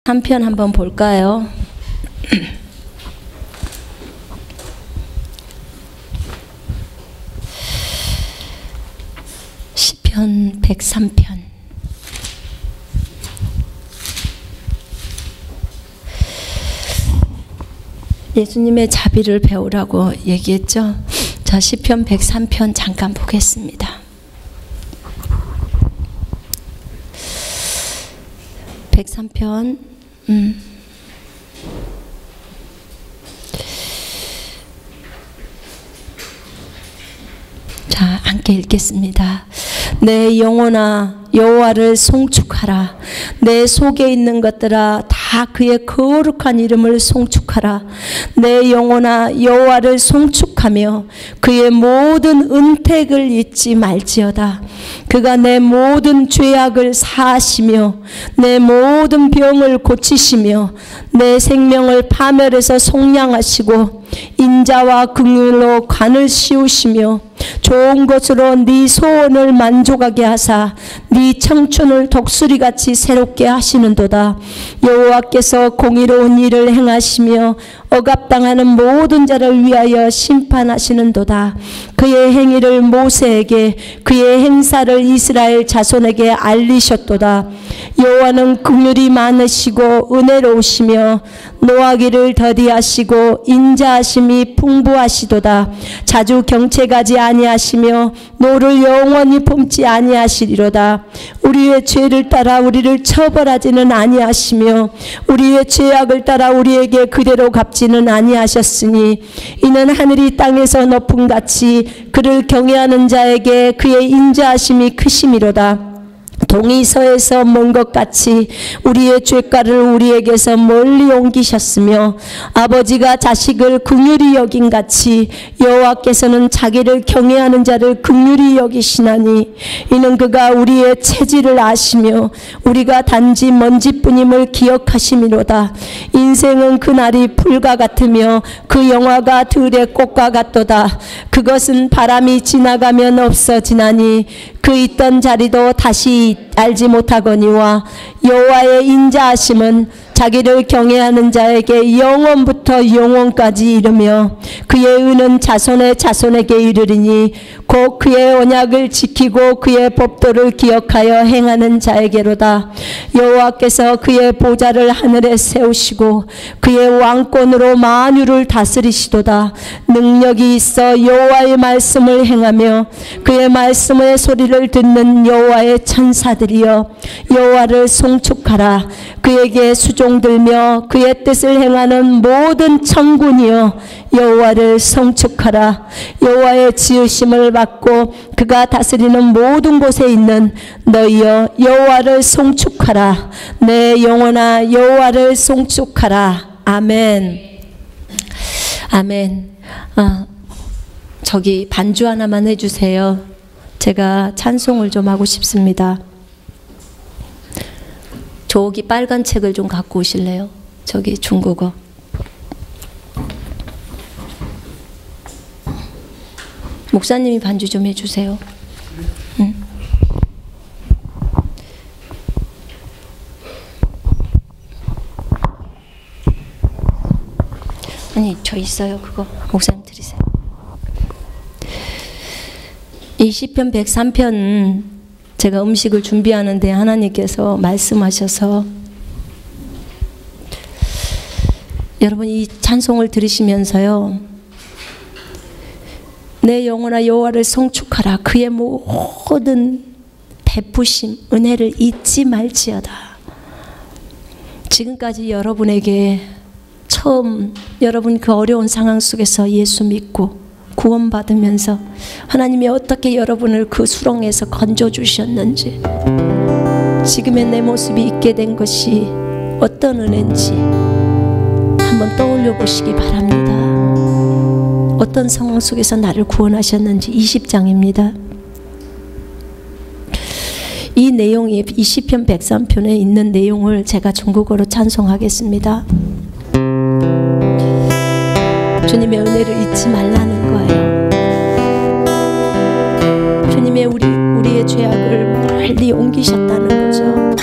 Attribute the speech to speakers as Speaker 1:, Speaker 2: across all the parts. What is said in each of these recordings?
Speaker 1: 한 편 한번 볼까요? 시편 103편. 예수님의 자비를 배우라고 얘기했죠. 자, 시편 103편 잠깐 보겠습니다. 103편 자, 함께 읽겠습니다. 내 영혼아 여호와를 송축하라. 내 속에 있는 것들아 다 그의 거룩한 이름을 송축하라. 내 영혼아 여호와를 송축하며 그의 모든 은택을 잊지 말지어다. 그가 내 모든 죄악을 사하시며 내 모든 병을 고치시며 내 생명을 파멸해서 속량하시고 인자와 긍휼로 관을 씌우시며 좋은 것으로 네 소원을 만족하게 하사 네 청춘을 독수리같이 새롭게 하시는도다. 여호와께서 공의로운 일을 행하시며 억압당하는 모든 자를 위하여 심판하시는도다. 그의 행위를 모세에게 그의 행사를 이스라엘 자손에게 알리셨도다. 여호와는 긍휼이 많으시고 은혜로우시며 노하기를 더디하시고 인자하심이 풍부하시도다. 자주 경채가지 아니하시며 노를 영원히 품지 아니하시리로다. 우리의 죄를 따라 우리를 처벌하지는 아니하시며 우리의 죄악을 따라 우리에게 그대로 갚지는 아니하셨으니 이는 하늘이 땅에서 높음같이 그를 경외하는 자에게 그의 인자하심이 크심이로다. 동이 서에서 먼 것 같이 우리의 죄가를 우리에게서 멀리 옮기셨으며 아버지가 자식을 긍휼히 여긴 같이 여호와께서는 자기를 경외하는 자를 긍휼히 여기시나니 이는 그가 우리의 체질을 아시며 우리가 단지 먼지뿐임을 기억하심이로다. 인생은 그날이 풀과 같으며 그 영화가 들의 꽃과 같도다. 그것은 바람이 지나가면 없어지나니 그 있던 자리도 다시 알지 못하거니와 여호와의 인자하심은 자기를 경외하는 자에게 영원부터 영원까지 이르며 그의 의는 자손의 자손에게 이르리니 곧 그의 언약을 지키고 그의 법도를 기억하여 행하는 자에게로다. 여호와께서 그의 보좌를 하늘에 세우시고 그의 왕권으로 만유를 다스리시도다. 능력이 있어 여호와의 말씀을 행하며 그의 말씀의 소리를 듣는 여호와의 천사들이여 여호와를 송축하라. 그에게 수종들며 그의 뜻을 행하는 모든 천군이여 여호와를 송축하라. 여호와의 지으심을 받고 그가 다스리는 모든 곳에 있는 너희여 여호와를 송축하라. 내 영혼아 여호와를 송축하라. 아멘. 아멘. 저기 반주 하나만 해주세요. 제가 찬송을 좀 하고 싶습니다. 저기 빨간 책을 좀 갖고 오실래요? 저기 중국어. 목사님이 반주 좀 해주세요. 응? 아니 저 있어요. 그거 목사님 드리세요. 이 시편 103편 제가 음식을 준비하는데 하나님께서 말씀하셔서 여러분 이 찬송을 들으시면서요 내 영혼아 여호와를 송축하라. 그의 모든 베푸심 은혜를 잊지 말지어다. 지금까지 여러분에게 처음 여러분 그 어려운 상황 속에서 예수 믿고 구원받으면서 하나님이 어떻게 여러분을 그 수렁에서 건져주셨는지 지금의 내 모습이 있게 된 것이 어떤 은혜인지 한번 떠올려 보시기 바랍니다. 어떤 상황 속에서 나를 구원하셨는지 20장입니다. 이 내용이 이 시편 103편에 있는 내용을 제가 중국어로 찬송하겠습니다. 주님의 은혜를 잊지 말라는 거예요. 주님의 우리의 죄악을 멀리 옮기셨다는 거죠.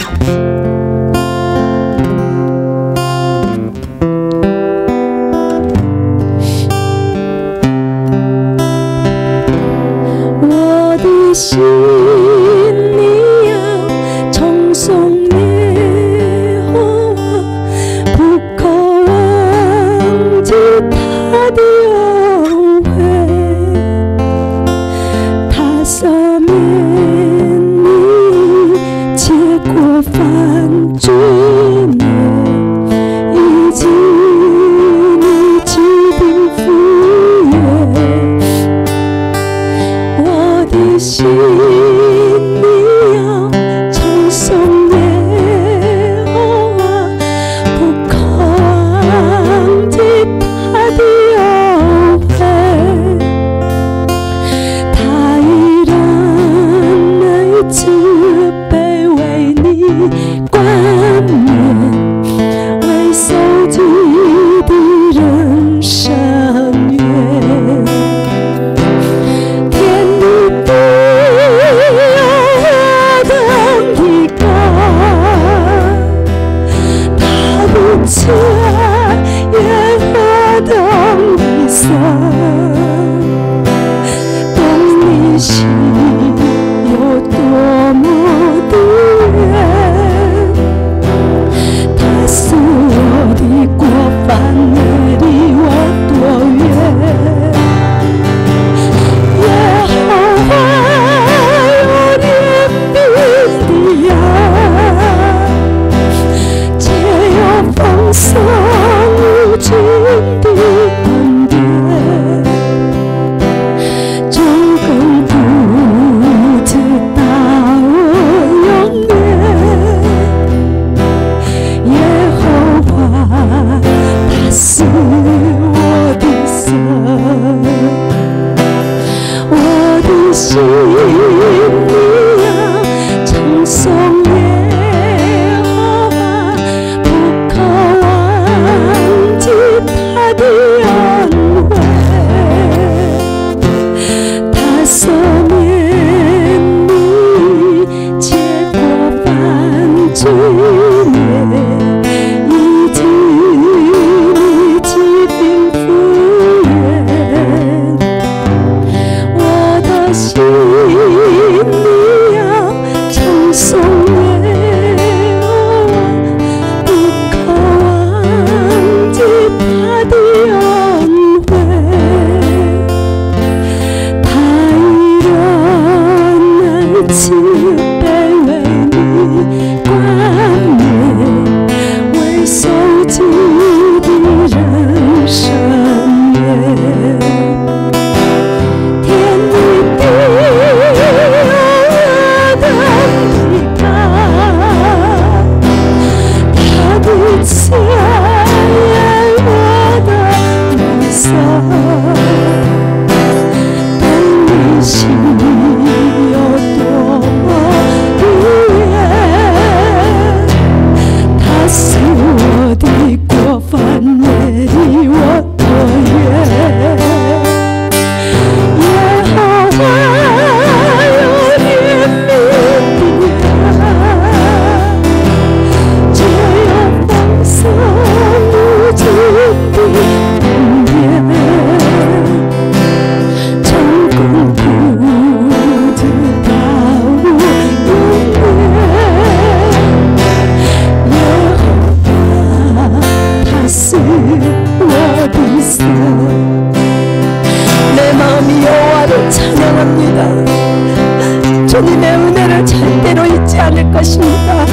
Speaker 1: 주님의 은혜를 절대로 잊지 않을 것입니다.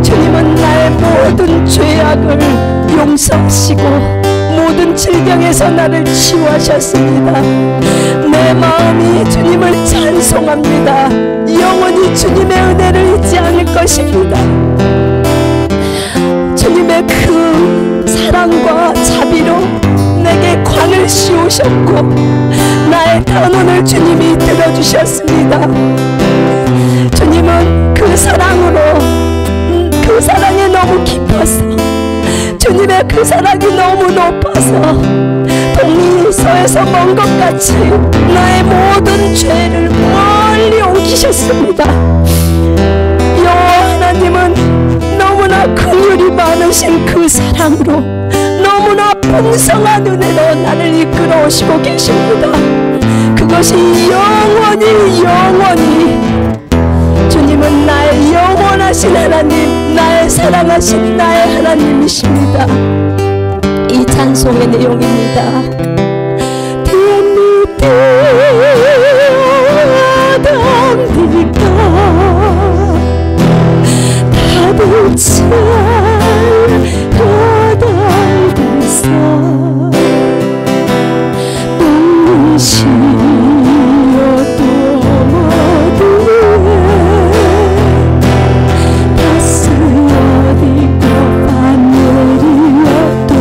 Speaker 1: 주님은 나의 모든 죄악을 용서하시고 모든 질병에서 나를 치유하셨습니다. 내 마음이 주님을 찬송합니다. 영원히 주님의 은혜를 잊지 않을 것입니다. 주님의 그 사랑과 자비로 내게 관을 씌우셨고 나의 탄원을 주님이 들어주셨습니다. 주님은 그 사랑으로 그 사랑이 너무 깊어서 주님의 그 사랑이 너무 높아서 동서에서 먼 것 같이 나의 모든 죄를 멀리 옮기셨습니다. 여호와 하나님은 너무나 긍휼이 많으신 그 사랑으로 너무나 풍성한 은혜로 나를 이끌어 오시고 계십니다. 그것이 영원히 주님은 나의 영원하신 하나님, 나의 사랑하신 나의 하나님이십니다. 이 찬송의 내용입니다. 뛰어담니까 다들 바닥에서 눈시어도 모두 다스 어디고 바늘이어도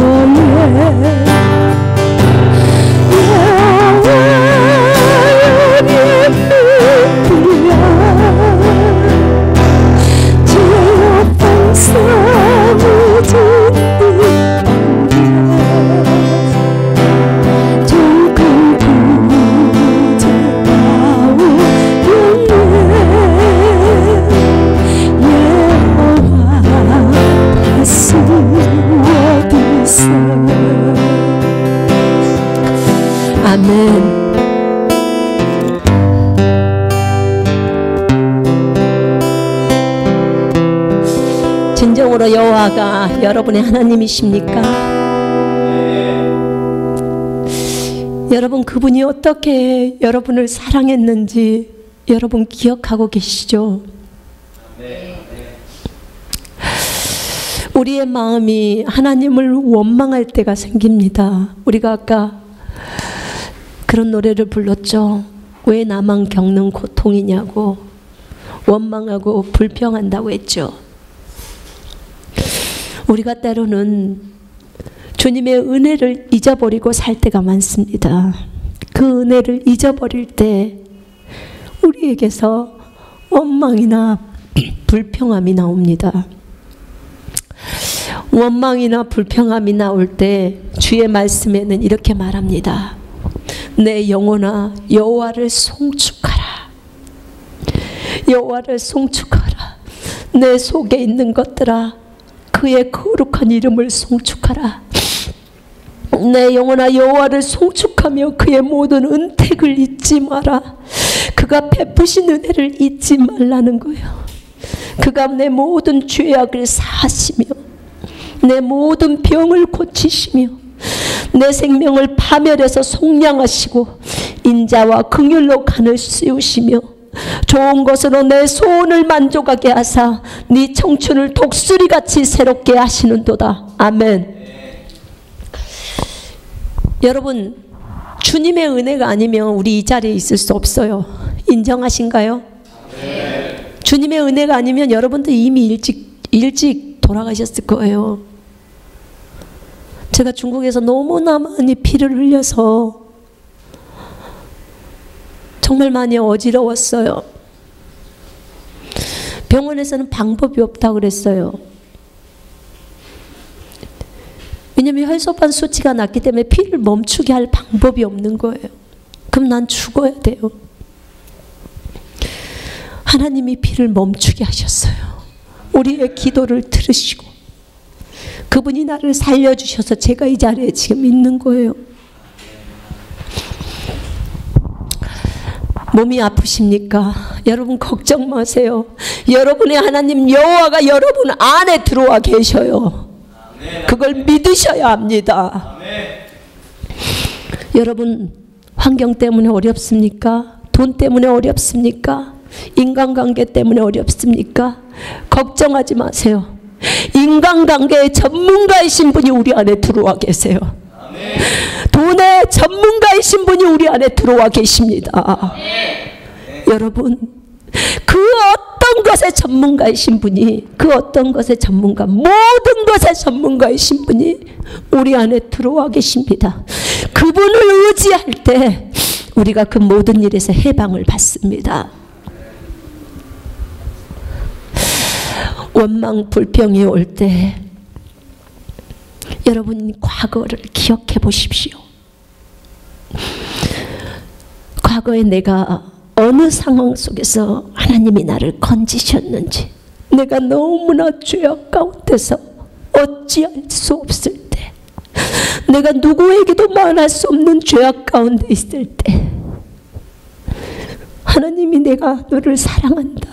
Speaker 1: 예호와 다스 주옵소서. 아멘. 진정으로 여호와가 여러분의 하나님이십니까? 여러분, 그분이 어떻게 여러분을 사랑했는지 여러분 기억하고 계시죠? 우리의 마음이 하나님을 원망할 때가 생깁니다. 우리가 아까 그런 노래를 불렀죠. 왜 나만 겪는 고통이냐고, 원망하고 불평한다고 했죠. 우리가 때로는 주님의 은혜를 잊어버리고 살 때가 많습니다. 그 은혜를 잊어버릴 때 우리에게서 원망이나 불평함이 나옵니다. 원망이나 불평함이 나올 때 주의 말씀에는 이렇게 말합니다. 내 영혼아 여호와를 송축하라. 여호와를 송축하라. 내 속에 있는 것들아 그의 거룩한 이름을 송축하라. 내 영혼아 여호와를 송축하며 그의 모든 은택을 잊지 마라. 그가 베푸신 은혜를 잊지 말라는 거예요. 그가 내 모든 죄악을 사하시며 내 모든 병을 고치시며 내 생명을 파멸해서 속량하시고 인자와 긍휼로 간을 씌우시며 좋은 것으로 내 소원을 만족하게 하사 네 청춘을 독수리같이 새롭게 하시는도다. 아멘. 여러분, 주님의 은혜가 아니면 우리 이 자리에 있을 수 없어요. 인정하신가요? 주님의 은혜가 아니면 여러분도 이미 일찍 돌아가셨을 거예요. 제가 중국에서 너무나 많이 피를 흘려서 정말 많이 어지러웠어요. 병원에서는 방법이 없다고 그랬어요. 왜냐하면 혈소판 수치가 낮기 때문에 피를 멈추게 할 방법이 없는 거예요. 그럼 난 죽어야 돼요. 하나님이 피를 멈추게 하셨어요. 우리의 기도를 들으시고 그분이 나를 살려주셔서 제가 이 자리에 지금 있는 거예요. 몸이 아프십니까? 여러분 걱정 마세요. 여러분의 하나님 여호와가 여러분 안에 들어와 계셔요. 그걸 믿으셔야 합니다. 여러분 환경 때문에 어렵습니까? 돈 때문에 어렵습니까? 인간관계 때문에 어렵습니까? 걱정하지 마세요. 인간관계의 전문가이신 분이 우리 안에 들어와 계세요. 돈의 전문가이신 분이 우리 안에 들어와 계십니다. 여러분, 그 어떤 것의 전문가이신 분이, 그 어떤 것의 전문가, 모든 것의 전문가이신 분이 우리 안에 들어와 계십니다. 그분을 의지할 때 우리가 그 모든 일에서 해방을 받습니다. 원망 불평이 올 때 여러분 과거를 기억해 보십시오. 과거에 내가 어느 상황 속에서 하나님이 나를 건지셨는지, 내가 너무나 죄악 가운데서 어찌할 수 없을 때, 내가 누구에게도 말할 수 없는 죄악 가운데 있을 때 하나님이 내가 너를 사랑한다,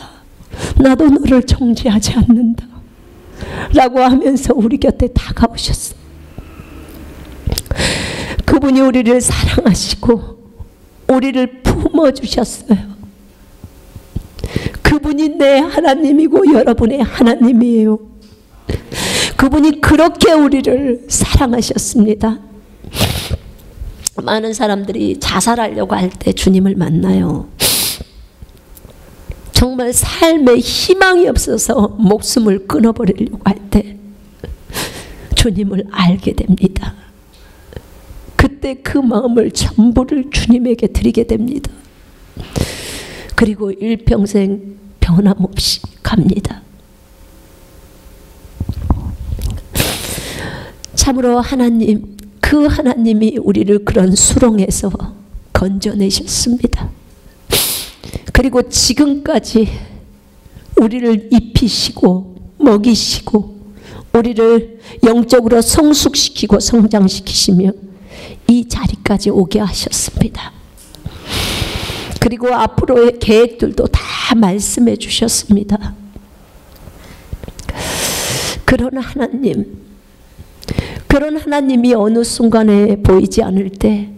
Speaker 1: 나도 너를 정죄하지 않는다 라고 하면서 우리 곁에 다가오셨어요. 그분이 우리를 사랑하시고 우리를 품어주셨어요. 그분이 내 하나님이고 여러분의 하나님이에요. 그분이 그렇게 우리를 사랑하셨습니다. 많은 사람들이 자살하려고 할 때 주님을 만나요. 정말 삶에 희망이 없어서 목숨을 끊어버리려고 할 때 주님을 알게 됩니다. 그때 그 마음을 전부를 주님에게 드리게 됩니다. 그리고 일평생 변함없이 갑니다. 참으로 하나님, 그 하나님이 우리를 그런 수렁에서 건져내셨습니다. 그리고 지금까지 우리를 입히시고 먹이시고 우리를 영적으로 성숙시키고 성장시키시며 이 자리까지 오게 하셨습니다. 그리고 앞으로의 계획들도 다 말씀해 주셨습니다. 그런 하나님이 어느 순간에 보이지 않을 때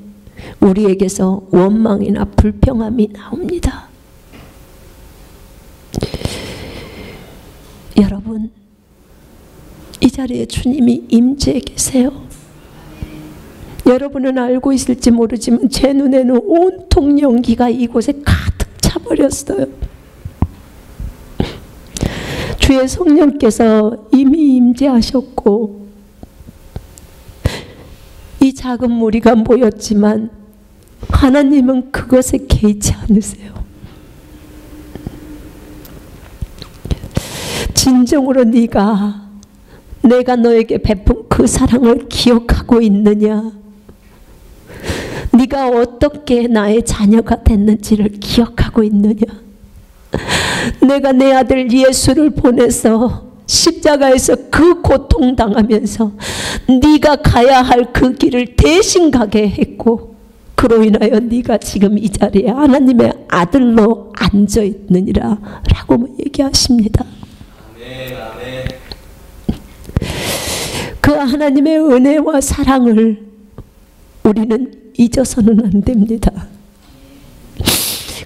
Speaker 1: 우리에게서 원망이나 불평함이 나옵니다. 여러분, 이 자리에 주님이 임재해 계세요. 여러분은 알고 있을지 모르지만 제 눈에는 온통 연기가 이곳에 가득 차버렸어요. 주의 성령께서 이미 임재하셨고 이 작은 무리가 모였지만 하나님은 그것에 개의치 않으세요. 진정으로 내가 너에게 베푼 그 사랑을 기억하고 있느냐? 네가 어떻게 나의 자녀가 됐는지를 기억하고 있느냐? 내가 내 아들 예수를 보내서 십자가에서 그 고통당하면서 네가 가야 할 그 길을 대신 가게 했고 그로 인하여 네가 지금 이 자리에 하나님의 아들로 앉아 있느니라 라고 얘기하십니다. 그 하나님의 은혜와 사랑을 우리는 잊어서는 안 됩니다.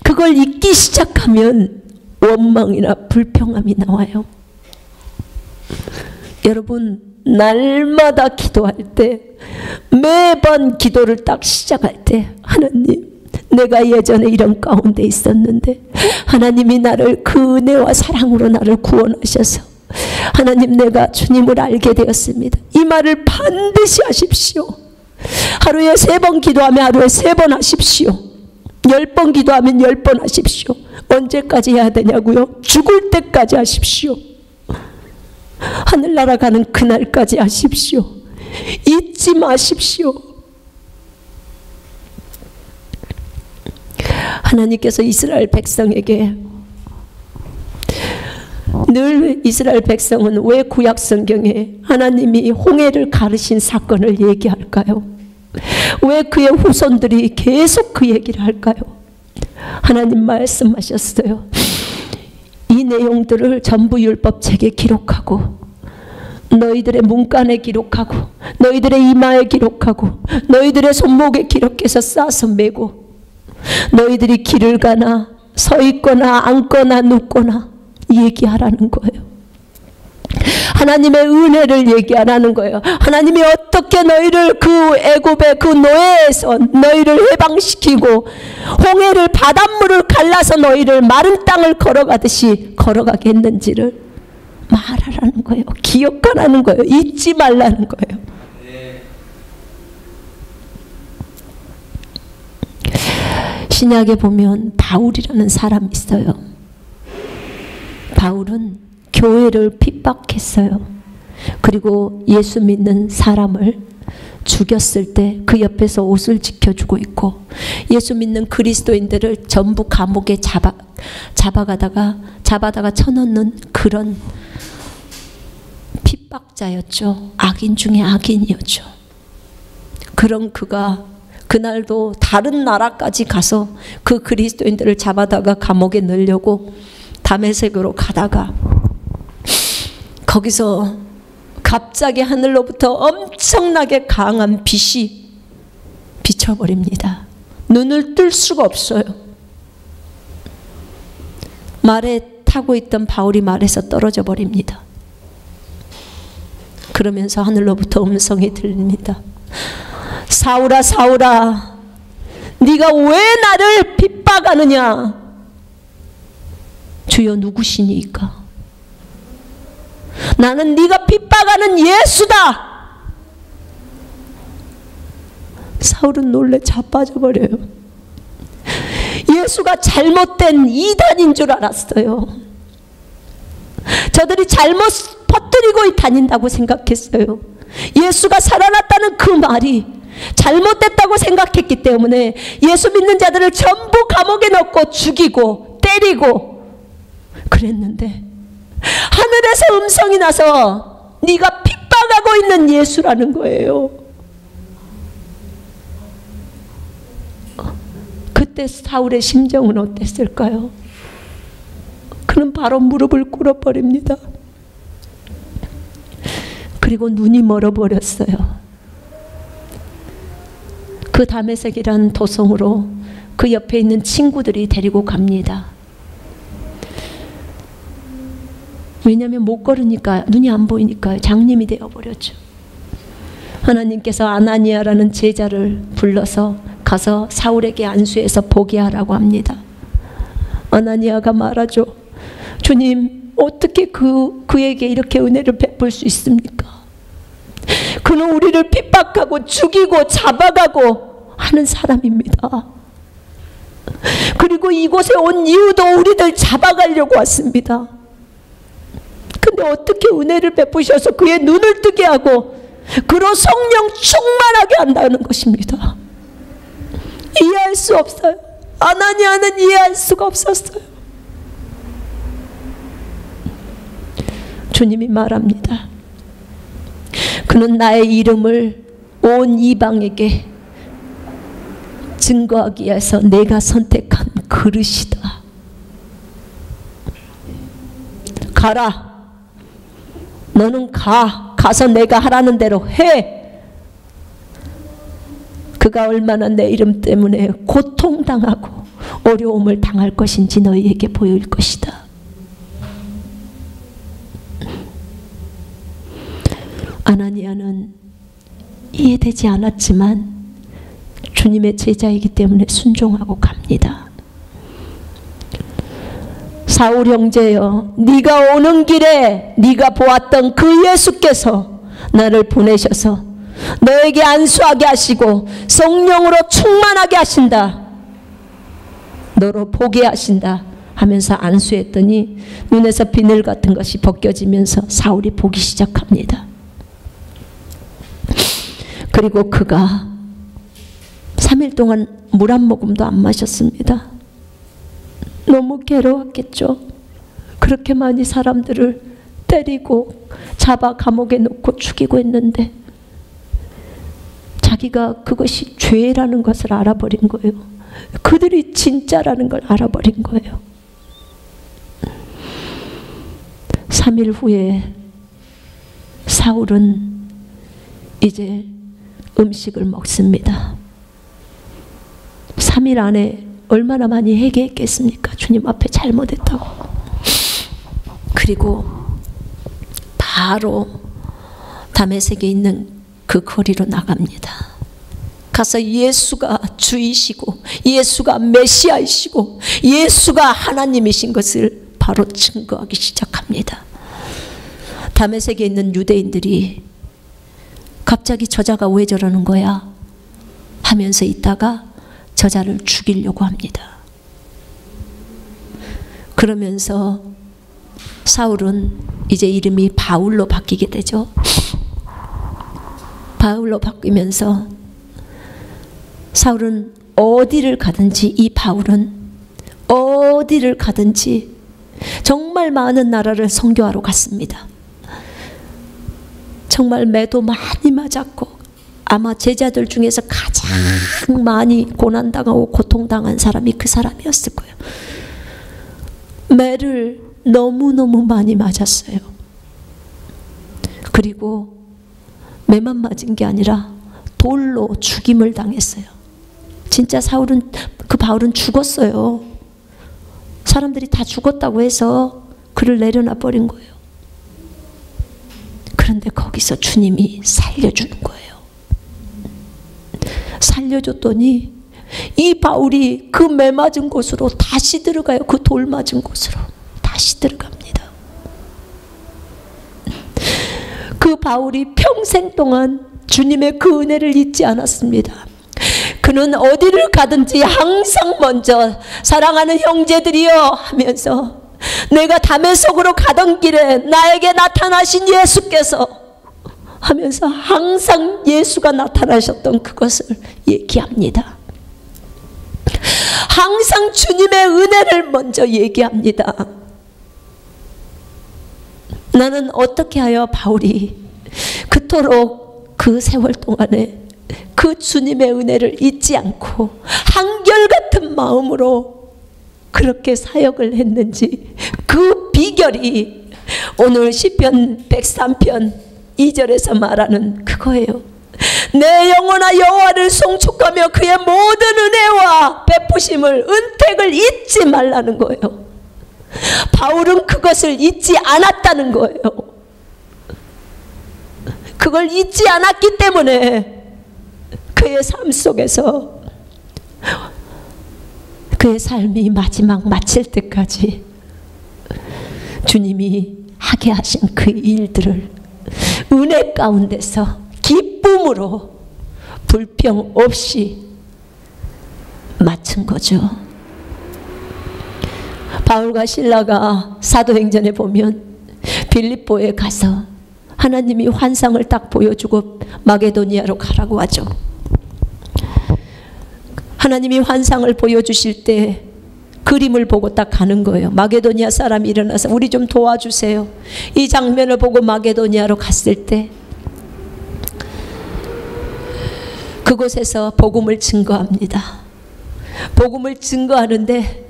Speaker 1: 그걸 잊기 시작하면 원망이나 불평함이 나와요. 여러분, 날마다 기도할 때, 매번 기도를 딱 시작할 때 하나님, 내가 예전에 이런 가운데 있었는데 하나님이 나를 그 은혜와 사랑으로 나를 구원하셔서 하나님, 내가 주님을 알게 되었습니다. 이 말을 반드시 하십시오. 하루에 3번 기도하면 하루에 3번 하십시오. 10번 기도하면 10번 하십시오. 언제까지 해야 되냐고요? 죽을 때까지 하십시오. 하늘나라 가는 그날까지 하십시오. 잊지 마십시오. 하나님께서 이스라엘 백성에게, 늘 이스라엘 백성은 왜 구약 성경에 하나님이 홍해를 가르신 사건을 얘기할까요? 왜 그의 후손들이 계속 그 얘기를 할까요? 하나님 말씀하셨어요. 이 내용들을 전부 율법책에 기록하고 너희들의 문간에 기록하고 너희들의 이마에 기록하고 너희들의 손목에 기록해서 싸서 메고 너희들이 길을 가나 서 있거나 앉거나 눕거나 얘기하라는 거예요. 하나님의 은혜를 얘기하라는 거예요. 하나님이 어떻게 너희를 그 애굽의 그 노예에서 너희를 해방시키고 홍해를 바닷물을 갈라서 너희를 마른 땅을 걸어가듯이 걸어가게 했는지를 말하라는 거예요. 기억하라는 거예요. 잊지 말라는 거예요. 신약에 보면 바울이라는 사람이 있어요. 바울은 교회를 핍박했어요. 그리고 예수 믿는 사람을 죽였을 때 그 옆에서 옷을 지켜주고 있고 예수 믿는 그리스도인들을 전부 감옥에 잡아다가 쳐넣는 그런 핍박자였죠. 악인 중에 악인이었죠. 그런 그가 그날도 다른 나라까지 가서 그 그리스도인들을 잡아다가 감옥에 넣으려고 다메섹으로 가다가 거기서 갑자기 하늘로부터 엄청나게 강한 빛이 비춰버립니다. 눈을 뜰 수가 없어요. 말에 타고 있던 바울이 말에서 떨어져 버립니다. 그러면서 하늘로부터 음성이 들립니다. 사울아, 사울아, 네가 왜 나를 핍박하느냐? 주여, 누구시니까? 나는 네가 핍박하는 예수다. 사울은 놀래 자빠져버려요. 예수가 잘못된 이단인 줄 알았어요. 저들이 잘못 퍼뜨리고 다닌다고 생각했어요. 예수가 살아났다는 그 말이 잘못됐다고 생각했기 때문에 예수 믿는 자들을 전부 감옥에 넣고 죽이고 때리고 그랬는데 하늘에서 음성이 나서 네가 핍박하고 있는 예수라는 거예요. 그때 사울의 심정은 어땠을까요? 그는 바로 무릎을 꿇어버립니다. 그리고 눈이 멀어버렸어요. 그 다메섹이라는 도성으로 그 옆에 있는 친구들이 데리고 갑니다. 왜냐하면 못 걸으니까, 눈이 안 보이니까 장님이 되어버렸죠. 하나님께서 아나니아라는 제자를 불러서 가서 사울에게 안수해서 보게 하라고 합니다. 아나니아가 말하죠. 주님, 어떻게 그에게 이렇게 은혜를 베풀 수 있습니까? 그는 우리를 핍박하고 죽이고 잡아가고 하는 사람입니다. 그리고 이곳에 온 이유도 우리들 잡아가려고 왔습니다. 근데 어떻게 은혜를 베푸셔서 그의 눈을 뜨게 하고 그로 성령 충만하게 한다는 것입니다. 이해할 수 없어요. 아나니아는 이해할 수가 없었어요. 주님이 말합니다. 그는 나의 이름을 온 이방에게 증거하기 위해서 내가 선택한 그릇이다. 가라. 너는 가서 내가 하라는 대로 해. 그가 얼마나 내 이름 때문에 고통당하고 어려움을 당할 것인지 너희에게 보일 것이다. 아나니아는 이해되지 않았지만 주님의 제자이기 때문에 순종하고 갑니다. 사울 형제여, 네가 오는 길에 네가 보았던 그 예수께서 나를 보내셔서 너에게 안수하게 하시고 성령으로 충만하게 하신다. 너로 보게 하신다 하면서 안수했더니 눈에서 비늘 같은 것이 벗겨지면서 사울이 보기 시작합니다. 그리고 그가 3일 동안 물 한 모금도 안 마셨습니다. 너무 괴로웠겠죠. 그렇게 많이 사람들을 때리고 잡아 감옥에 놓고 죽이고 했는데 자기가 그것이 죄라는 것을 알아버린 거예요. 그들이 진짜라는 걸 알아버린 거예요. 3일 후에 사울은 이제 음식을 먹습니다. 3일 안에 얼마나 많이 회개했겠습니까? 주님 앞에 잘못했다고. 그리고 바로 다메섹에 있는 그 거리로 나갑니다. 가서 예수가 주이시고 예수가 메시아이시고 예수가 하나님이신 것을 바로 증거하기 시작합니다. 다메섹에 있는 유대인들이 갑자기 저자가 왜 저러는 거야? 하면서 있다가 저자를 죽이려고 합니다. 그러면서 사울은 이제 이름이 바울로 바뀌게 되죠. 바울로 바뀌면서 사울은 어디를 가든지, 이 바울은 어디를 가든지 정말 많은 나라를 선교하러 갔습니다. 정말 매도 많이 맞았고 아마 제자들 중에서 가장 많이 고난당하고 고통당한 사람이 그 사람이었을 거예요. 매를 너무너무 많이 맞았어요. 그리고 매만 맞은 게 아니라 돌로 죽임을 당했어요. 진짜 그 바울은 죽었어요. 사람들이 다 죽었다고 해서 그를 내려놔 버린 거예요. 그런데 거기서 주님이 살려주는 거예요. 살려줬더니 이 바울이 그 매 맞은 곳으로 다시 들어가요. 그 돌 맞은 곳으로 다시 들어갑니다. 그 바울이 평생 동안 주님의 그 은혜를 잊지 않았습니다. 그는 어디를 가든지 항상 먼저 사랑하는 형제들이여 하면서 내가 다메섹으로 가던 길에 나에게 나타나신 예수께서 하면서 항상 예수가 나타나셨던 그것을 얘기합니다. 항상 주님의 은혜를 먼저 얘기합니다. 나는 어떻게 하여 바울이 그토록 그 세월 동안에 그 주님의 은혜를 잊지 않고 한결같은 마음으로 그렇게 사역을 했는지, 그 비결이 오늘 시편 103편 2절에서 말하는 그거예요. 내 영혼아 여호와를 송축하며 그의 모든 은혜와 베푸심을, 은택을 잊지 말라는 거예요. 바울은 그것을 잊지 않았다는 거예요. 그걸 잊지 않았기 때문에 그의 삶 속에서 그의 삶이 마지막 마칠 때까지 주님이 하게 하신 그 일들을 은혜 가운데서 기쁨으로 불평 없이 마친 거죠. 바울과 실라가 사도행전에 보면 빌립보에 가서 하나님이 환상을 딱 보여주고 마게도니아로 가라고 하죠. 하나님이 환상을 보여주실 때 그림을 보고 딱 가는 거예요. 마게도니아 사람이 일어나서 우리 좀 도와주세요. 이 장면을 보고 마게도니아로 갔을 때 그곳에서 복음을 증거합니다. 복음을 증거하는데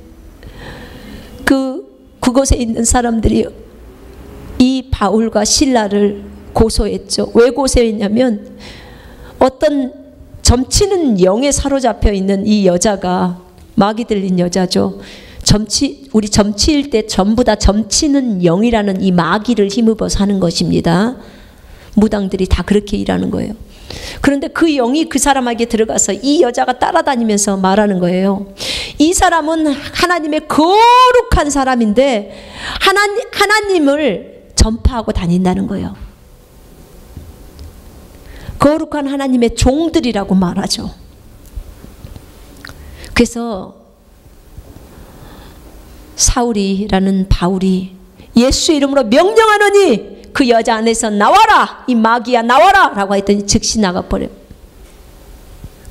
Speaker 1: 그곳에 있는 사람들이 이 바울과 실라를 고소했죠. 왜 고소했냐면 어떤 점치는 영에 사로잡혀 있는 이 여자가, 마귀 들린 여자죠. 우리 점치일 때 전부 다 점치는 영이라는 이 마귀를 힘입어 사는 것입니다. 무당들이 다 그렇게 일하는 거예요. 그런데 그 영이 그 사람에게 들어가서 이 여자가 따라다니면서 말하는 거예요. 이 사람은 하나님의 거룩한 사람인데 하나님을 전파하고 다닌다는 거예요. 거룩한 하나님의 종들이라고 말하죠. 그래서 사울이라는 바울이 예수의 이름으로 명령하노니 그 여자 안에서 나와라, 이 마귀야 나와라 라고 했더니 즉시 나가버려요.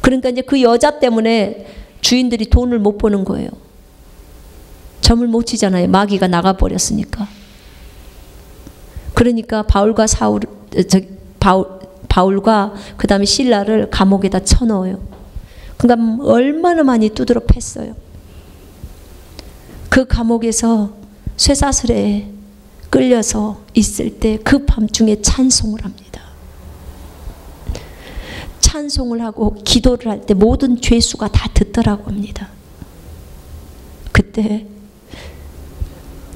Speaker 1: 그러니까 이제 그 여자 때문에 주인들이 돈을 못 버는 거예요. 점을 못 치잖아요. 마귀가 나가버렸으니까. 그러니까 바울과 그 다음에 실라를 감옥에다 쳐넣어요. 그러니까 얼마나 많이 두드러 팼어요. 그 감옥에서 쇠사슬에 끌려서 있을 때 그 밤중에 찬송을 합니다. 찬송을 하고 기도를 할 때 모든 죄수가 다 듣더라고 합니다. 그때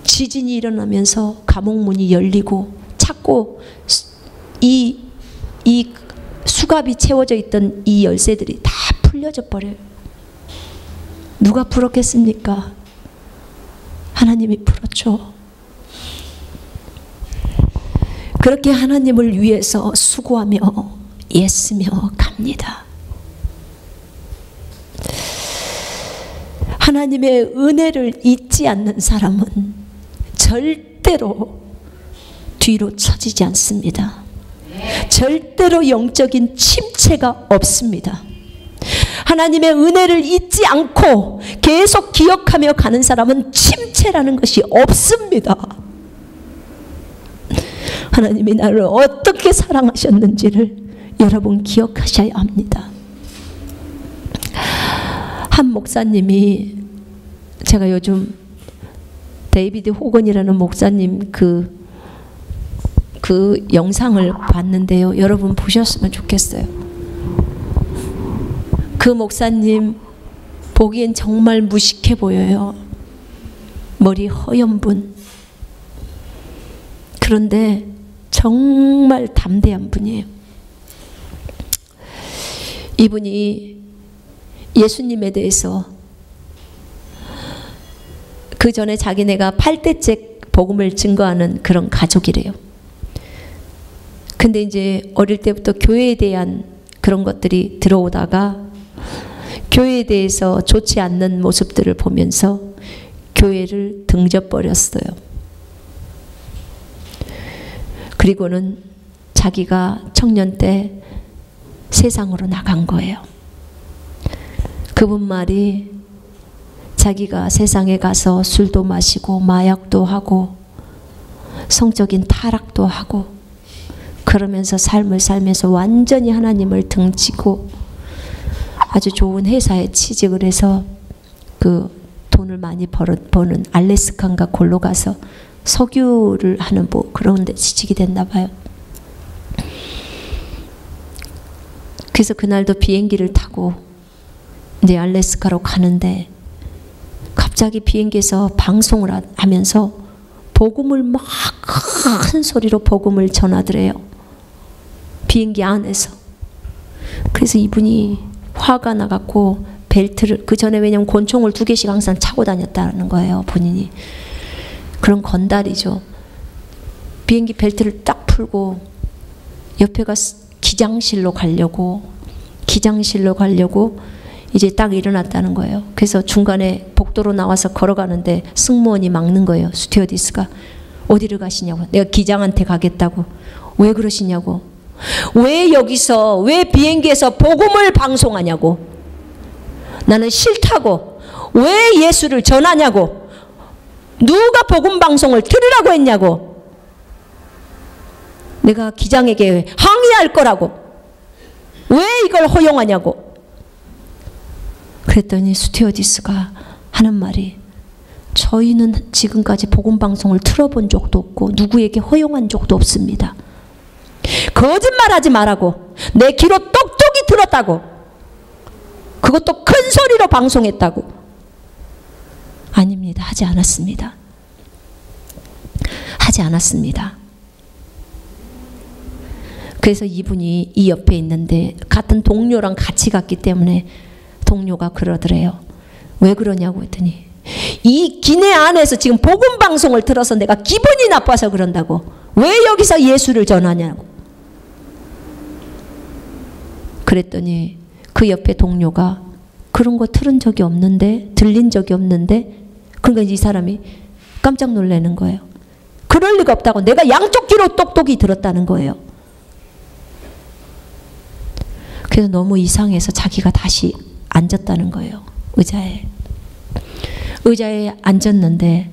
Speaker 1: 지진이 일어나면서 감옥 문이 열리고 찾고 이 수갑이 채워져 있던 이 열쇠들이 다 풀려져 버려요. 누가 풀었겠습니까? 하나님이 풀었죠. 그렇게 하나님을 위해서 수고하며 애쓰며 갑니다. 하나님의 은혜를 잊지 않는 사람은 절대로 뒤로 처지지 않습니다. 절대로 영적인 침체가 없습니다. 하나님의 은혜를 잊지 않고 계속 기억하며 가는 사람은 침체라는 것이 없습니다. 하나님이 나를 어떻게 사랑하셨는지를 여러분 기억하셔야 합니다. 한 목사님이, 제가 요즘 데이비드 호건이라는 목사님 그 영상을 봤는데요. 여러분 보셨으면 좋겠어요. 그 목사님 보기엔 정말 무식해 보여요. 머리 허연 분. 그런데 정말 담대한 분이에요. 이분이 예수님에 대해서 그 전에 자기네가 8대째 복음을 증거하는 그런 가족이래요. 근데 이제 어릴 때부터 교회에 대한 그런 것들이 들어오다가 교회에 대해서 좋지 않는 모습들을 보면서 교회를 등져버렸어요. 그리고는 자기가 청년 때 세상으로 나간 거예요. 그분 말이 자기가 세상에 가서 술도 마시고 마약도 하고 성적인 타락도 하고 그러면서 삶을 살면서 완전히 하나님을 등지고 아주 좋은 회사에 취직을 해서 그 돈을 많이 버는 알래스카인가 골로 가서 석유를 하는 뭐 그런 데 취직이 됐나 봐요. 그래서 그날도 비행기를 타고 이제 알래스카로 가는데 갑자기 비행기에서 방송을 하면서 복음을 막 큰 소리로 복음을 전하더래요. 비행기 안에서. 그래서 이분이 화가 나갖고 벨트를, 그 전에 왜냐면 권총을 2개씩 항상 차고 다녔다는 거예요, 본인이. 그런 건달이죠. 비행기 벨트를 딱 풀고 옆에가 기장실로 가려고 이제 딱 일어났다는 거예요. 그래서 중간에 복도로 나와서 걸어가는데 승무원이 막는 거예요. 스튜어디스가. 어디를 가시냐고. 내가 기장한테 가겠다고. 왜 그러시냐고. 왜 여기서, 왜 비행기에서 복음을 방송하냐고. 나는 싫다고. 왜 예수를 전하냐고. 누가 복음 방송을 들으라고 했냐고. 내가 기장에게 항의할 거라고. 왜 이걸 허용하냐고. 그랬더니 스튜어디스가 하는 말이, 저희는 지금까지 복음 방송을 틀어본 적도 없고 누구에게 허용한 적도 없습니다. 거짓말하지 말라고. 내 귀로 똑똑히 들었다고. 그것도 큰 소리로 방송했다고. 아닙니다. 하지 않았습니다. 하지 않았습니다. 그래서 이분이 이 옆에 있는데 같은 동료랑 같이 갔기 때문에 동료가 그러더래요. 왜 그러냐고 했더니 이 기내 안에서 지금 복음 방송을 들어서 내가 기분이 나빠서 그런다고. 왜 여기서 예수를 전하냐고. 그랬더니 그 옆에 동료가 그런 거 들은 적이 없는데, 들린 적이 없는데, 그러니까 이 사람이 깜짝 놀라는 거예요. 그럴 리가 없다고. 내가 양쪽 귀로 똑똑히 들었다는 거예요. 그래서 너무 이상해서 자기가 다시 앉았다는 거예요. 의자에 앉았는데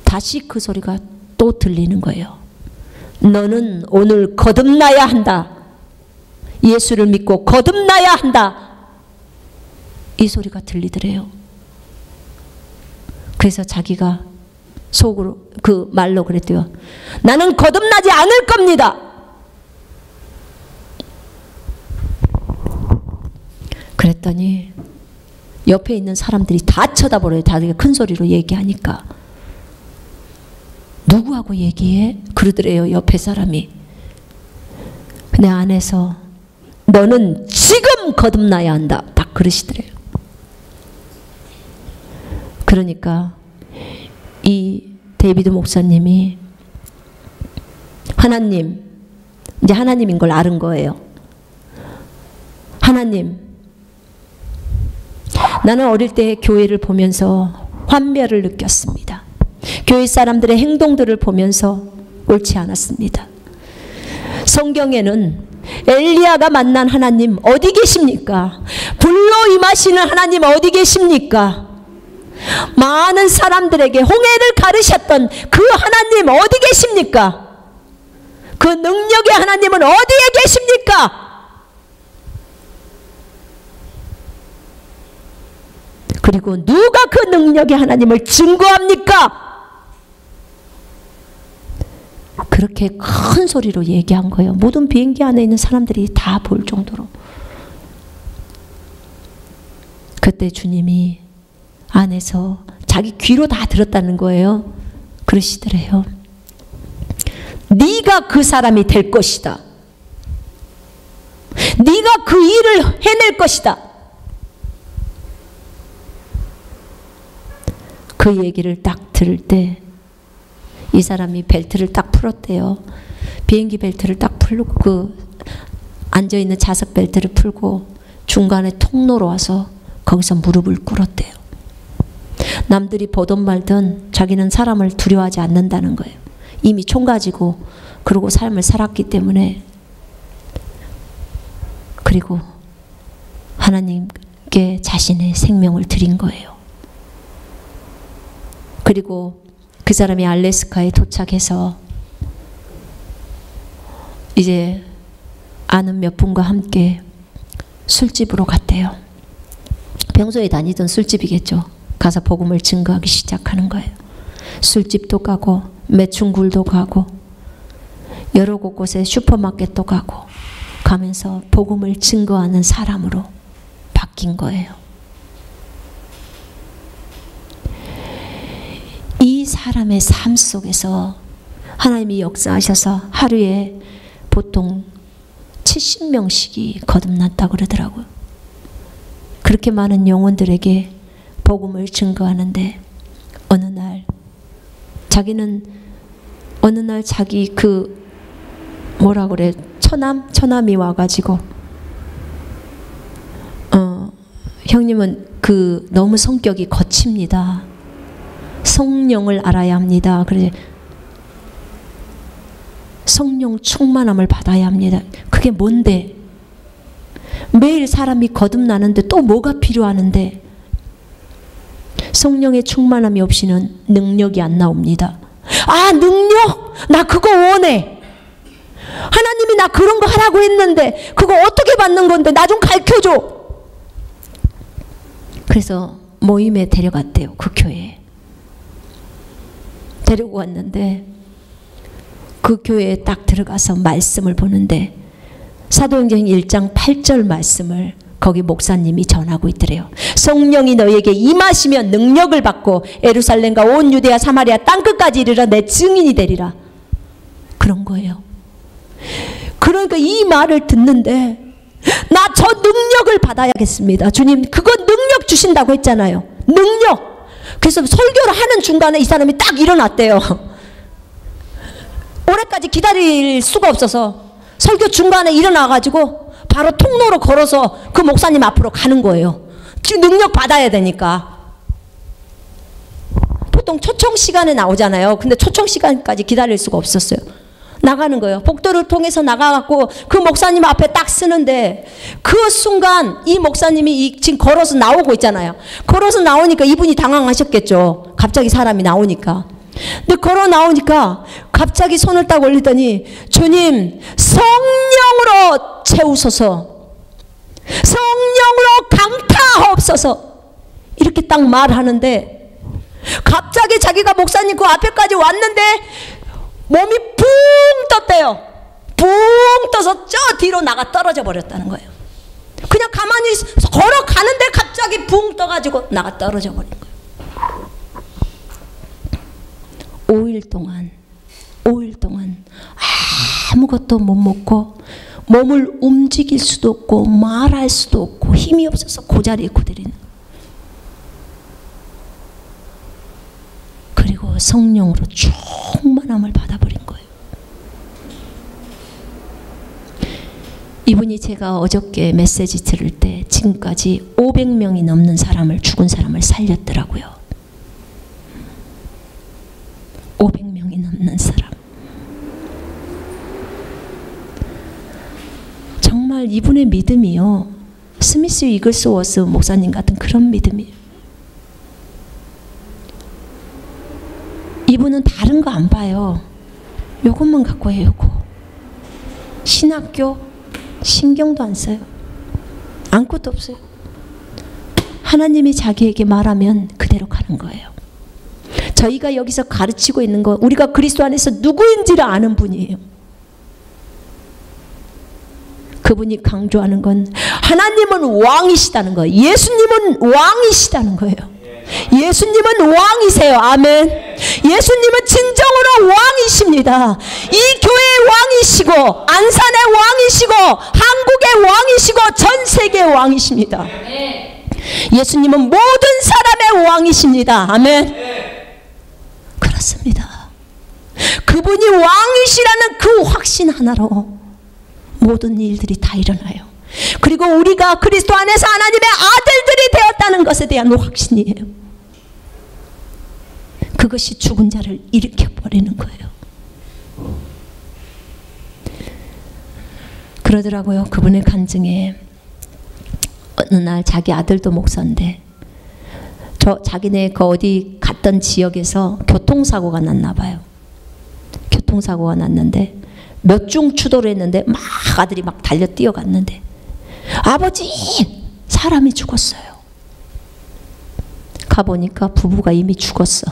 Speaker 1: 다시 그 소리가 또 들리는 거예요. 너는 오늘 거듭나야 한다. 예수를 믿고 거듭나야 한다. 이 소리가 들리더래요. 그래서 자기가 속으로 그 말로 그랬대요. 나는 거듭나지 않을 겁니다. 그랬더니 옆에 있는 사람들이 다 쳐다보래요. 다들 큰 소리로 얘기하니까. 누구하고 얘기해? 그러더래요. 옆에 사람이. 내 안에서 너는 지금 거듭나야 한다. 딱 그러시더래요. 그러니까 이 데이비드 목사님이 하나님, 이제 하나님인 걸 아는 거예요. 하나님, 나는 어릴 때 교회를 보면서 환멸을 느꼈습니다. 교회 사람들의 행동들을 보면서 옳지 않았습니다. 성경에는 엘리야가 만난 하나님 어디 계십니까? 불로 임하시는 하나님 어디 계십니까? 많은 사람들에게 홍해를 가르셨던 그 하나님 어디 계십니까? 그 능력의 하나님은 어디에 계십니까? 그리고 누가 그 능력의 하나님을 증거합니까? 그렇게 큰 소리로 얘기한 거예요. 모든 비행기 안에 있는 사람들이 다 볼 정도로. 그때 주님이 안에서 자기 귀로 다 들었다는 거예요. 그러시더래요. 네가 그 사람이 될 것이다. 네가 그 일을 해낼 것이다. 그 얘기를 딱 들을 때 이 사람이 벨트를 딱 풀었대요. 비행기 벨트를 딱 풀고 그 앉아있는 좌석 벨트를 풀고 중간에 통로로 와서 거기서 무릎을 꿇었대요. 남들이 보던 말든 자기는 사람을 두려워하지 않는다는 거예요. 이미 총 가지고 그러고 삶을 살았기 때문에. 그리고 하나님께 자신의 생명을 드린 거예요. 그리고 그 사람이 알래스카에 도착해서 이제 아는 몇 분과 함께 술집으로 갔대요. 평소에 다니던 술집이겠죠. 가서 복음을 증거하기 시작하는 거예요. 술집도 가고 매춘굴도 가고 여러 곳곳에 슈퍼마켓도 가고 가면서 복음을 증거하는 사람으로 바뀐 거예요. 이 사람의 삶 속에서 하나님이 역사하셔서 하루에 보통 70명씩이 거듭났다고 그러더라고요. 그렇게 많은 영혼들에게 복음을 증거하는데 어느 날 자기 그 뭐라 그래 처남이 와가지고 형님은 그 너무 성격이 거칩니다. 성령을 알아야 합니다. 그래 성령 충만함을 받아야 합니다. 그게 뭔데? 매일 사람이 거듭나는데 또 뭐가 필요하는데? 성령의 충만함이 없이는 능력이 안 나옵니다. 아, 능력? 나 그거 원해. 하나님이 나 그런 거 하라고 했는데 그거 어떻게 받는 건데 나 좀 가르쳐줘. 그래서 모임에 데려갔대요. 그 교회에. 데리고 왔는데 그 교회에 딱 들어가서 말씀을 보는데 사도행전 1장 8절 말씀을 거기 목사님이 전하고 있더래요. 성령이 너희에게 임하시면 능력을 받고 예루살렘과 온 유대야 사마리아 땅끝까지 이르러 내 증인이 되리라. 그런 거예요. 그러니까 이 말을 듣는데 나 저 능력을 받아야겠습니다. 주님 그거 능력 주신다고 했잖아요. 능력. 그래서 설교를 하는 중간에 이 사람이 딱 일어났대요. 올해까지 기다릴 수가 없어서 설교 중간에 일어나가지고 바로 통로로 걸어서 그 목사님 앞으로 가는 거예요. 지금 능력 받아야 되니까. 보통 초청 시간에 나오잖아요. 근데 초청 시간까지 기다릴 수가 없었어요. 나가는 거예요. 복도를 통해서 나가갖고 그 목사님 앞에 딱 쓰는데 그 순간 이 목사님이 지금 걸어서 나오고 있잖아요. 걸어서 나오니까 이분이 당황하셨겠죠. 갑자기 사람이 나오니까. 근데 걸어 나오니까 갑자기 손을 딱 올리더니 주님 성령으로 채우소서, 성령으로 강타하옵소서 이렇게 딱 말하는데 갑자기 자기가 목사님 그 앞에까지 왔는데 몸이 붕 떴대요. 붕 떠서 저 뒤로 나가 떨어져 버렸다는 거예요. 그냥 가만히 걸어가는데 갑자기 붕 떠가지고 나가 떨어져 버린 거예요. 5일 동안 아무것도 못 먹고 몸을 움직일 수도 없고 말할 수도 없고 힘이 없어서 그 자리에 그대로 그리고 성령으로 충만함을 받아버린 거예요. 이분이 제가 어저께 메시지 들을 때 지금까지 500명이 넘는 사람을, 죽은 사람을 살렸더라고요. 500명이 넘는 사람. 정말 이분의 믿음이요, 스미스 이글스워스 목사님 같은 그런 믿음이에요. 이분은 다른 거 안 봐요. 요것만 갖고 해요. 요거. 신학교 신경도 안 써요. 아무것도 없어요. 하나님이 자기에게 말하면 그대로 가는 거예요. 저희가 여기서 가르치고 있는 거, 우리가 그리스도 안에서 누구인지를 아는 분이에요. 그분이 강조하는 건 하나님은 왕이시다는 거예요. 예수님은 왕이시다는 거예요. 예수님은 왕이세요. 아멘. 예수님은 진정으로 왕이십니다. 이 교회의 왕이시고 안산의 왕이시고 한국의 왕이시고 전 세계의 왕이십니다. 예수님은 모든 사람의 왕이십니다. 아멘. 그렇습니다. 그분이 왕이시라는 그 확신 하나로 모든 일들이 다 일어나요. 그리고 우리가 그리스도 안에서 하나님의 아들들이 되었다는 것에 대한 확신이에요. 그것이 죽은 자를 일으켜버리는 거예요. 그러더라고요. 그분의 간증에 어느 날 자기 아들도 목사인데 자기네 그 어디 갔던 지역에서 교통사고가 났나 봐요. 교통사고가 났는데 몇 중 추돌을 했는데 막 아들이 막 달려 뛰어갔는데 아버지! 사람이 죽었어요. 가보니까 부부가 이미 죽었어.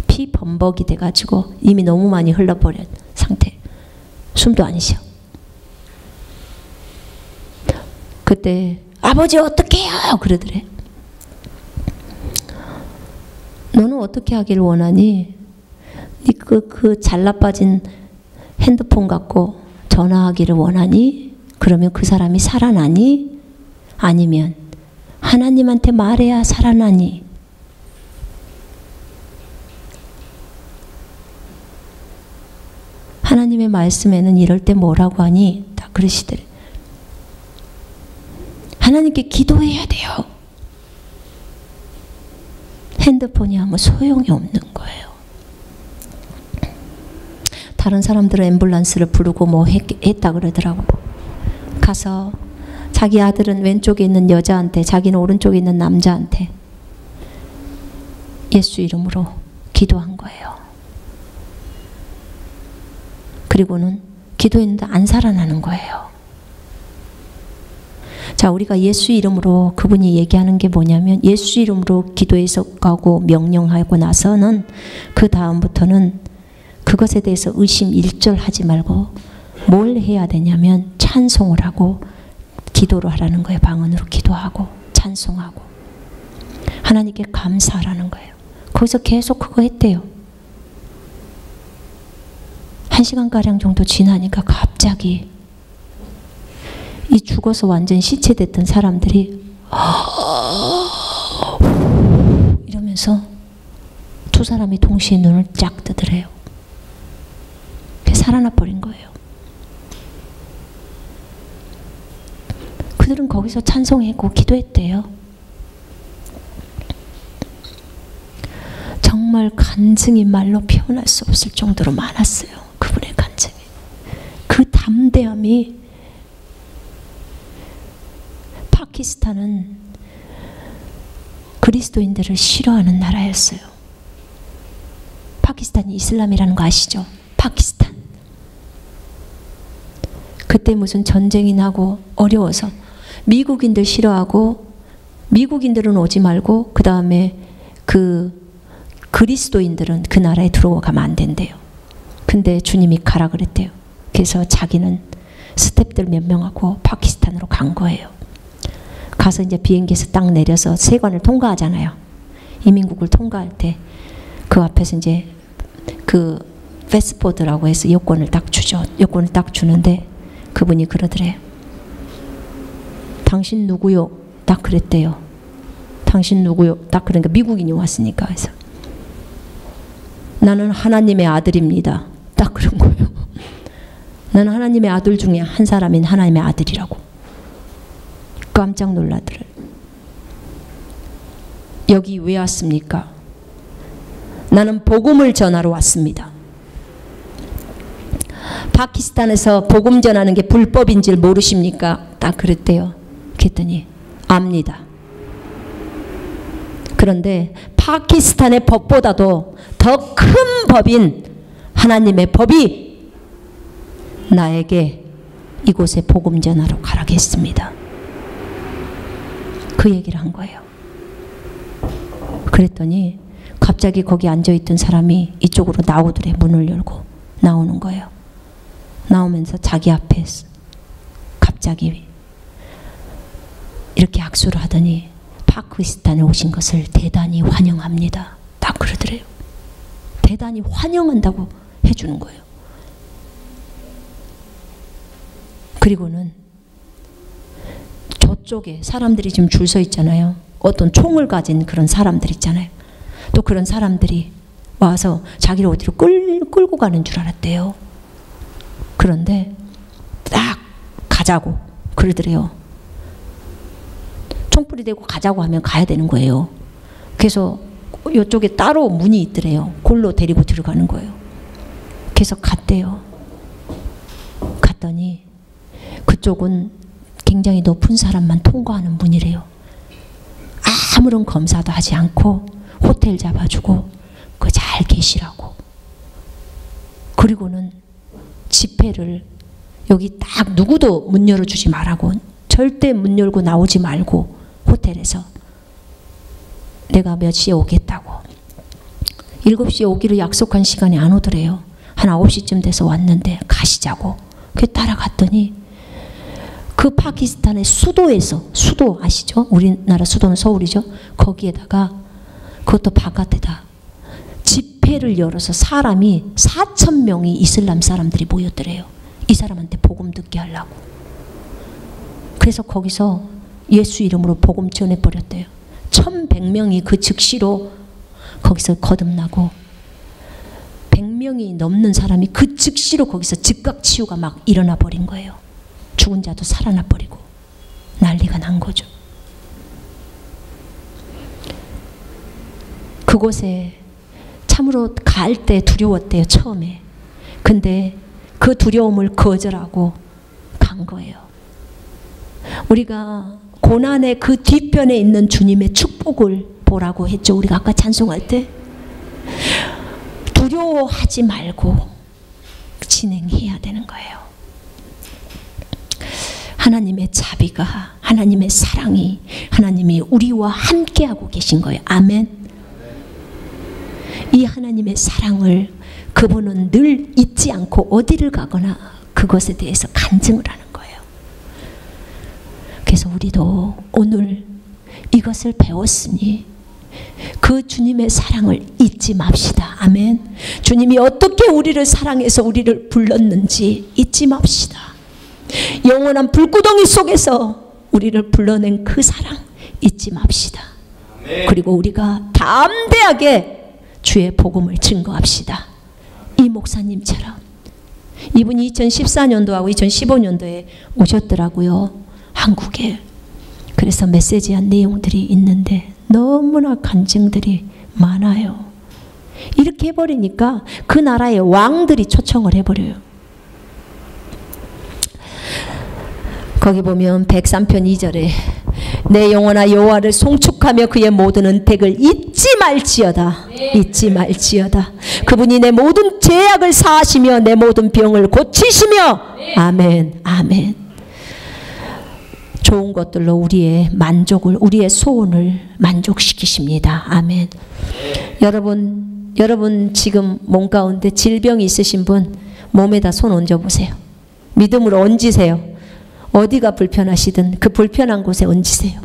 Speaker 1: 피 범벅이 돼가지고 이미 너무 많이 흘러버린 상태. 숨도 안 쉬어. 그때 아버지 어떡해요? 그러더래. 너는 어떻게 하길 원하니? 네 그 잘라빠진 핸드폰 갖고 전화하기를 원하니? 그러면 그 사람이 살아나니? 아니면 하나님한테 말해야 살아나니? 하나님의 말씀에는 이럴 때 뭐라고 하니? 다 그러시더래. 하나님께 기도해야 돼요. 핸드폰이 아무 소용이 없는 거예요. 다른 사람들은 앰뷸런스를 부르고 뭐 했다 그러더라고. 가서 자기 아들은 왼쪽에 있는 여자한테, 자기는 오른쪽에 있는 남자한테 예수 이름으로 기도한 거예요. 그리고는 기도했는데 안 살아나는 거예요. 자, 우리가 예수 이름으로, 그분이 얘기하는 게 뭐냐면 예수 이름으로 기도해서 가고 명령하고 나서는 그 다음부터는 그것에 대해서 의심 일절하지 말고 뭘 해야 되냐면 찬송을 하고 기도를 하라는 거예요. 방언으로 기도하고 찬송하고 하나님께 감사하라는 거예요. 거기서 계속 그거 했대요. 1시간가량 정도 지나니까 갑자기 이 죽어서 완전 시체됐던 사람들이 이러면서 두 사람이 동시에 눈을 쫙 뜨더래요. 살아나 버린 거예요. 그들은 거기서 찬송했고 기도했대요. 정말 간증이 말로 표현할 수 없을 정도로 많았어요. 그분의 간증이. 그 담대함이. 파키스탄은 그리스도인들을 싫어하는 나라였어요. 파키스탄이 이슬람이라는 거 아시죠? 파키스탄. 그때 무슨 전쟁이 나고 어려워서 미국인들 싫어하고 미국인들은 오지 말고 그 다음에 그리스도인들은 그 나라에 들어가면 안 된대요. 근데 주님이 가라 그랬대요. 그래서 자기는 스태프들 몇 명하고 파키스탄으로 간 거예요. 가서 이제 비행기에서 딱 내려서 세관을 통과하잖아요. 이민국을 통과할 때 그 앞에서 이제 그 패스포드라고 해서 여권을 딱 주죠. 여권을 딱 주는데 그분이 그러더래요. 당신 누구요? 딱 그랬대요. 당신 누구요? 딱 그러니까 미국인이 왔으니까. 그래서 나는 하나님의 아들입니다. 딱 그런 거예요. 나는 하나님의 아들 중에 한 사람인 하나님의 아들이라고. 깜짝 놀라더래요. 여기 왜 왔습니까? 나는 복음을 전하러 왔습니다. 파키스탄에서 복음 전하는 게 불법인 줄 모르십니까? 딱 그랬대요. 그랬더니 압니다. 그런데 파키스탄의 법보다도 더 큰 법인 하나님의 법이 나에게 이곳에 복음 전하러 가라고 했습니다. 그 얘기를 한 거예요. 그랬더니 갑자기 거기 앉아있던 사람이 이쪽으로 나오더래. 문을 열고 나오는 거예요. 나오면서 자기 앞에 갑자기 이렇게 악수를 하더니 파키스탄에 오신 것을 대단히 환영합니다. 딱 그러더래요. 대단히 환영한다고 해주는 거예요. 그리고는 저쪽에 사람들이 지금 줄 서 있잖아요. 어떤 총을 가진 그런 사람들 있잖아요. 또 그런 사람들이 와서 자기를 어디로 끌고 가는 줄 알았대요. 그런데 딱 가자고 그러더래요. 총불이 되고 가자고 하면 가야 되는 거예요. 그래서 이쪽에 따로 문이 있더래요. 골로 데리고 들어가는 거예요. 그래서 갔대요. 갔더니 그쪽은 굉장히 높은 사람만 통과하는 문이래요. 아무런 검사도 하지 않고 호텔 잡아주고 그 잘 계시라고. 그리고는 집회를 여기 딱 누구도 문 열어주지 말라고. 절대 문 열고 나오지 말고 호텔에서 내가 몇 시에 오겠다고. 7시에 오기로 약속한 시간에 안 오더래요. 한 9시쯤 돼서 왔는데 가시자고. 그 따라갔더니 그 파키스탄의 수도에서, 수도 아시죠? 우리나라 수도는 서울이죠. 거기에다가 그것도 바깥에다 집회를 열어서 사람이 4,000명이 이슬람 사람들이 모였더래요. 이 사람한테 복음 듣게 하려고. 그래서 거기서 예수 이름으로 복음 전해버렸대요. 1,100명이 그 즉시로 거기서 거듭나고 100명이 넘는 사람이 그 즉시로 거기서 즉각 치유가 막 일어나 버린 거예요. 죽은 자도 살아나 버리고 난리가 난 거죠. 그곳에 참으로 갈 때 두려웠대요, 처음에. 근데 그 두려움을 거절하고 간 거예요. 우리가 고난의 그 뒤편에 있는 주님의 축복을 보라고 했죠. 우리가 아까 찬송할 때. 두려워하지 말고 진행해야 되는 거예요. 하나님의 자비가, 하나님의 사랑이, 하나님이 우리와 함께하고 계신 거예요. 아멘. 이 하나님의 사랑을 그분은 늘 잊지 않고 어디를 가거나 그것에 대해서 간증을 하는 거예요. 그래서 우리도 오늘 이것을 배웠으니 그 주님의 사랑을 잊지 맙시다. 아멘. 주님이 어떻게 우리를 사랑해서 우리를 불렀는지 잊지 맙시다. 영원한 불구덩이 속에서 우리를 불러낸 그 사랑 잊지 맙시다. 아멘. 그리고 우리가 담대하게 주의 복음을 증거합시다. 이 목사님처럼. 이분이 2014년도하고 2015년도에 오셨더라고요, 한국에. 그래서 메시지한 내용들이 있는데 너무나 간증들이 많아요. 이렇게 해버리니까 그 나라의 왕들이 초청을 해버려요. 거기 보면 103편 2절에 내 영혼아 여호와를 송축하며 그의 모든 은택을 잊지 말지어다. 잊지 말지어다. 그분이 내 모든 죄악을 사하시며 내 모든 병을 고치시며. 아멘. 아멘. 좋은 것들로 우리의 만족을, 우리의 소원을 만족시키십니다. 아멘. 여러분 지금 몸 가운데 질병이 있으신 분 몸에다 손 얹어보세요. 믿음으로 얹으세요. 어디가 불편하시든 그 불편한 곳에 얹으세요.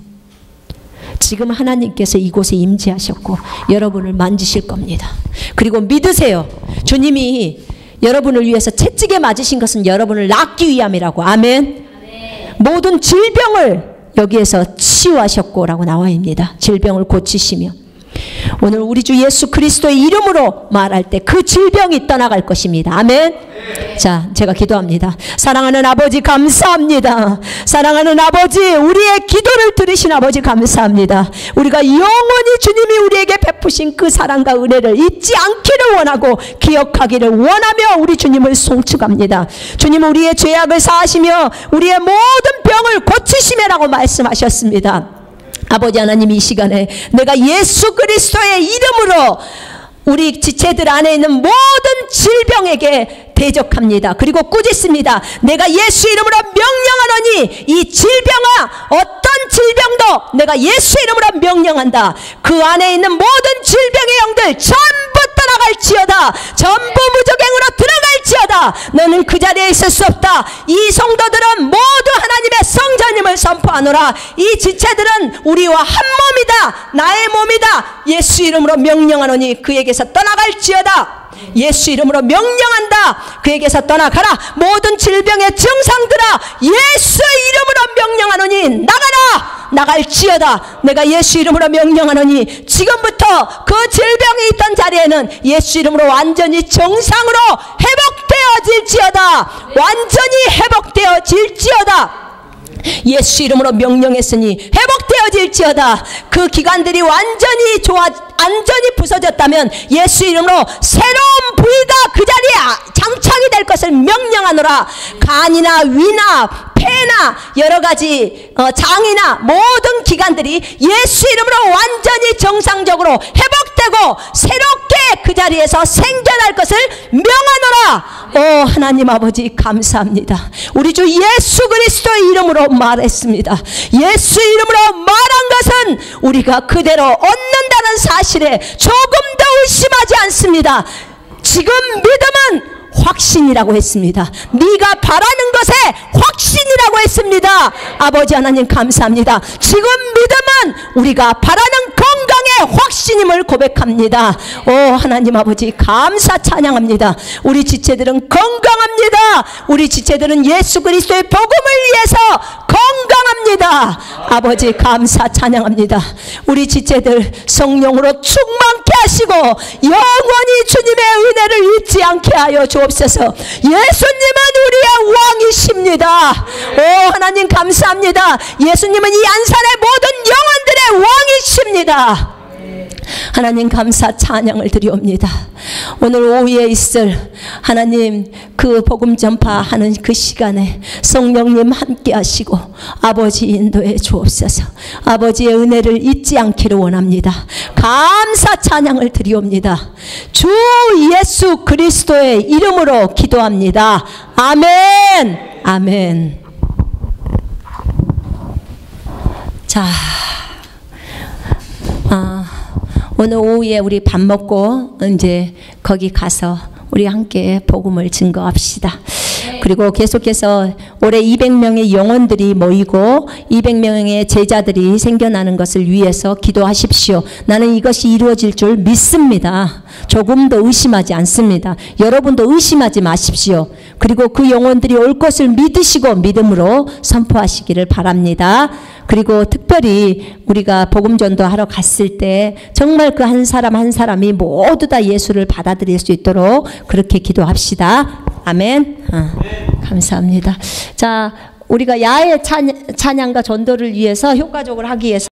Speaker 1: 지금 하나님께서 이곳에 임재하셨고 여러분을 만지실 겁니다. 그리고 믿으세요. 주님이 여러분을 위해서 채찍에 맞으신 것은 여러분을 낫기 위함이라고. 아멘. 모든 질병을 여기에서 치유하셨고 라고 나와 있습니다. 질병을 고치시며. 오늘 우리 주 예수 그리스도의 이름으로 말할 때 그 질병이 떠나갈 것입니다. 아멘. 자, 제가 기도합니다. 사랑하는 아버지 감사합니다. 사랑하는 아버지, 우리의 기도를 들으신 아버지 감사합니다. 우리가 영원히 주님이 우리에게 베푸신 그 사랑과 은혜를 잊지 않기를 원하고 기억하기를 원하며 우리 주님을 송축합니다. 주님은 우리의 죄악을 사하시며 우리의 모든 병을 고치시며라고 말씀하셨습니다. 아버지 하나님, 이 시간에 내가 예수 그리스도의 이름으로 우리 지체들 안에 있는 모든 질병에게 대적합니다. 그리고 꾸짖습니다. 내가 예수 이름으로 명령하노니 이 질병아, 어떤 질병도 내가 예수 이름으로 명령한다. 그 안에 있는 모든 질병의 영들 전부 떠나갈지어다. 전부 무적행으로 들어갈지어다. 너는 그 자리에 있을 수 없다. 이 성도들은 모두 하나님의 성자님을 선포하노라. 이 지체들은 우리와 한 몸이다. 나의 몸이다. 예수 이름으로 명령하노니 그에게서 떠나갈지어다. 예수 이름으로 명령한다. 그에게서 떠나가라. 모든 질병의 증상들아, 예수 이름으로 명령하노니 나가라. 나갈지어다. 내가 예수 이름으로 명령하노니 지금부터 그 질병이 있던 자리에는 예수 이름으로 완전히 정상으로 회복되어질지어다. 완전히 회복되어질지어다. 예수 이름으로 명령했으니 회복되어질지어다. 그 기관들이 완전히 부서졌다면 예수 이름으로 새로운 부위가 그 자리에 장착이 될 것을 명령하노라. 간이나 위나 폐나 여러가지 장이나 모든 기관들이 예수 이름으로 완전히 정상적으로 회복되어질지어다. 회복되고 새롭게 그 자리에서 생겨날 것을 명하노라. 하나님 아버지 감사합니다. 우리 주 예수 그리스도의 이름으로 말했습니다. 예수 이름으로 말한 것은 우리가 그대로 얻는다는 사실에 조금도 의심하지 않습니다. 지금 믿음은 확신이라고 했습니다. 네가 바라는 것에 확신이라고 했습니다. 아버지 하나님 감사합니다. 지금 믿음은 우리가 바라는 건강의 확신임을 고백합니다. 하나님 아버지 감사 찬양합니다. 우리 지체들은 건강합니다. 우리 지체들은 예수 그리스도의 복음을 위해서 건강합니다. 아버지 감사 찬양합니다. 우리 지체들 성령으로 충만케 하시고 영원히 주님의 은혜를 잊지 않게 하여 주옵소서. 예수님은 우리의 왕이십니다. 하나님 감사합니다. 예수님은 이 안산의 모든 영혼들의 왕이십니다. 하나님 감사 찬양을 드리옵니다. 오늘 오후에 있을 하나님 그 복음 전파하는 그 시간에 성령님 함께 하시고 아버지 인도해 주옵소서. 아버지의 은혜를 잊지 않기를 원합니다. 감사 찬양을 드리옵니다. 주 예수 그리스도의 이름으로 기도합니다. 아멘. 아멘. 자, 오늘 오후에 우리 밥 먹고 이제 거기 가서 우리 함께 복음을 증거합시다. 그리고 계속해서 올해 200명의 영혼들이 모이고 200명의 제자들이 생겨나는 것을 위해서 기도하십시오. 나는 이것이 이루어질 줄 믿습니다. 조금도 의심하지 않습니다. 여러분도 의심하지 마십시오. 그리고 그 영혼들이 올 것을 믿으시고 믿음으로 선포하시기를 바랍니다. 그리고 특별히 우리가 복음 전도하러 갔을 때 정말 그 한 사람 한 사람이 모두 다 예수를 받아들일 수 있도록 그렇게 기도합시다. 아멘. 감사합니다. 자, 우리가 야외 찬양과 전도를 위해서 효과적으로 하기 위해서